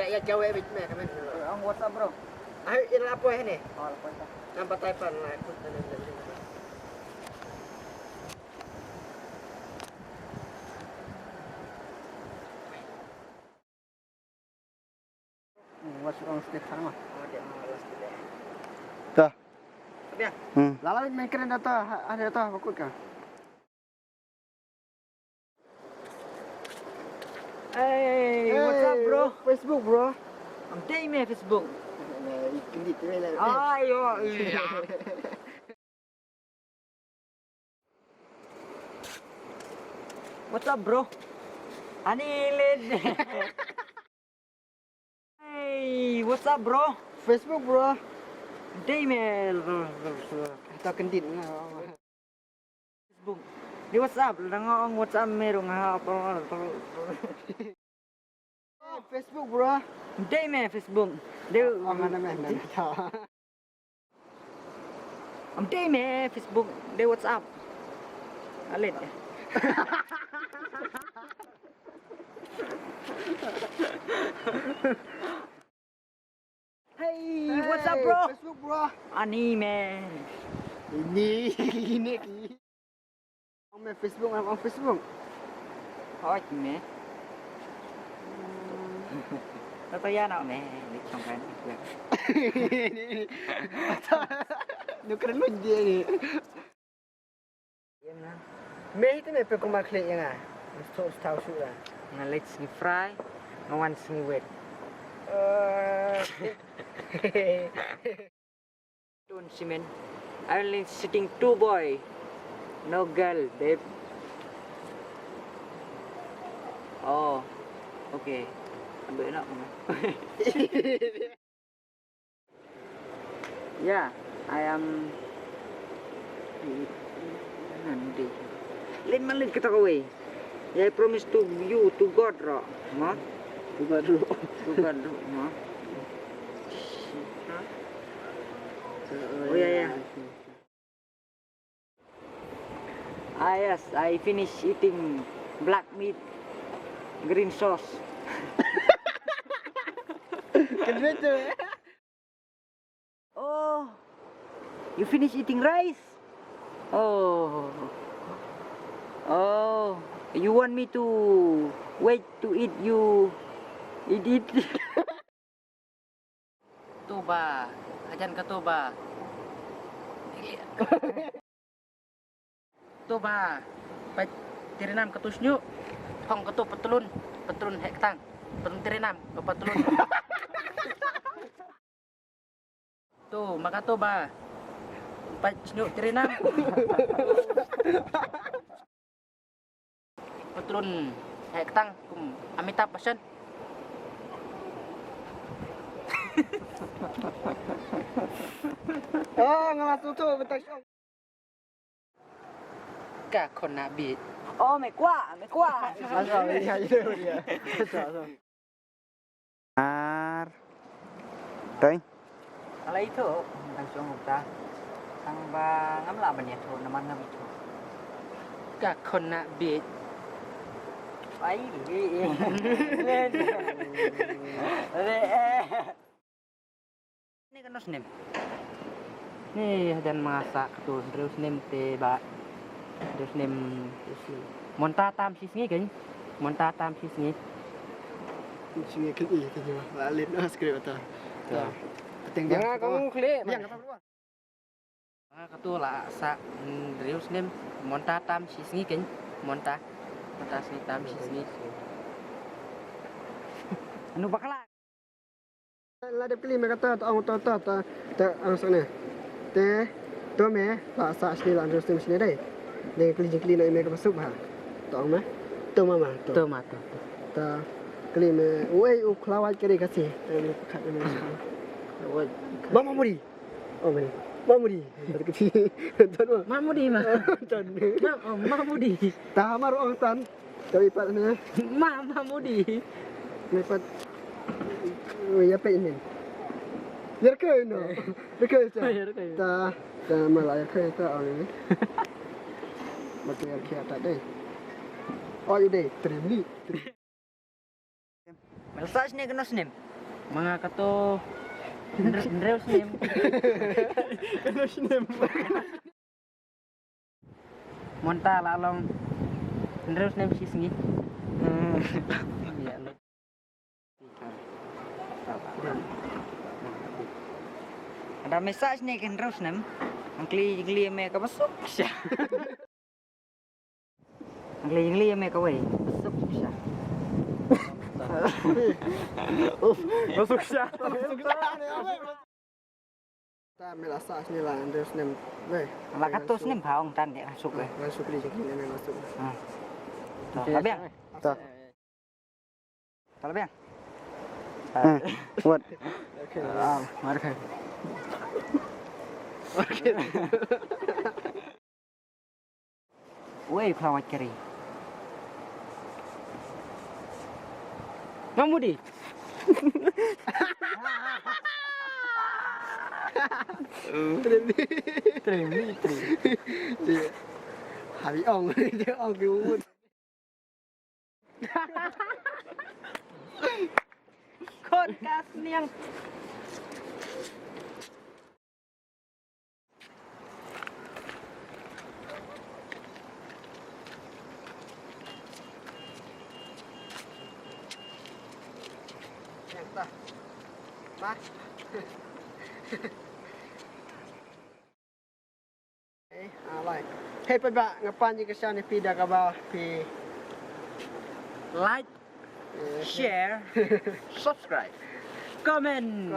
ya cewek bit me kamen. Ang WhatsApp bro. Ay ina apa ini? Oh, lapor ta. Nampak taipan lah aku tadi. What's wrong step sama? Oh dia malas tidak. Dah. Dia. Lalu main keren data ada data aku kan. Hey, what's up bro? Facebook bro. I'm day me Facebook. Kendit tu lah. Ayo. What's up bro? Anilin. Hey, what's up bro? Facebook bro. Day me. Tak kendit lah. Facebook. Di WhatsApp, nangong WhatsApp merong apa? Facebook bro. Day me Facebook. Dia Mana mana tak. Am day me Facebook. Dia WhatsApp. Alit. Hey, what's up bro? Facebook bro. Anime. Ini. Ang Facebook, ang Facebook. Hỏi mẹ. Tôi ra nào mẹ, đi trong cái này. Nó keren lu dia ni. Me itu me pe kumar klik yang ah. Mesti tahu sudah. Ngalit sini fry, ngawan sini wet. Don't semen. Only sitting two boy, no girl, babe. Oh, okay. Ambil nak mana? Yeah, I am. Nanti. Lain malam kita kawai. I promise to you, to God, ro. Ma? Tu baru. To God, ma. Oh yeah, yeah. Ah yes, I finish eating black meat, green sauce. Keren tu. Oh, you finish eating rice? Oh, oh, you want me to wait to eat you? Eat. Toba, ajan ke Toba. Toba, baik tirinam ketusnyu, hong ketu petulun hektang, petulun tirinam, petulun. Tuh, maka Toba, baik snyu tirinam. Petulun hektang, Amitabh Bachchan. Oh, ngalas tu betul. Cả con nạ bị. Ô mày quá. Asal dia dia. Asal. Đây. Lấy thử, thằng xuống một ta. Thằng ba ngắm lại mình nhẹ thôi, nó ngắm thôi. Cả con nạ bị. Ấy lên. Ini kan nos nem. Nih dan masak tuh terus nem teh ba. Terus nem monta tam sisngi kan? Monta tam sisngi. Sini klik ni tu je. Lalit nak skrip atau. Tuh. Penting Jangan kamu klik. Yang kata keluar. Katu lah sa terus nem monta tam sisngi kan? Monta sini tam sisngi. Anu bakal Lah dia pilih mereka tak ang sana. Teh tu me lah sa sini lah terus sini deh. Dia keli nak mereka masuk ha. Tahu mah? Tu mama tu. tuh mata. Ta keli me oi kelawat kiri kasih. Dia pakat me. Oi, Mama muri. Oh me. Mama muri. Kecil. Tuan mah. Mamudi mah. Tuan. Mamudi. Tahu maru orang tan. Tapi pat ni. Mamudi. Lepas ya pe ini. Ya ke no. Ya ke ta. Ta malah ya ke ta orang ni. Betul ya ke tak deh. Oh ide, terima. Melsaj ni kena snem. Mga kato Reus name. Reus name. Monta lalong Reus name sih sengi. Iya lo. Ada message nih kan Reus name. Angkli mereka masuk sih. Angkli mereka weh masuk sih. Masuk siya. Ta mela sa nila Reus name. Weh. Lah katos nih baong tan dia masuk weh. Masuk jengkili na masuk. Labiang. Ta. Labiang. What? Marka. Weh pelawat kiri. Mamudi. Trim. Hari ong dia ong diut. Podcast niang. Yang ta. Ma. Alright. Hey pa ba ngapan yung kasya ni Pida ka ba pi Like, share, subscribe, comment.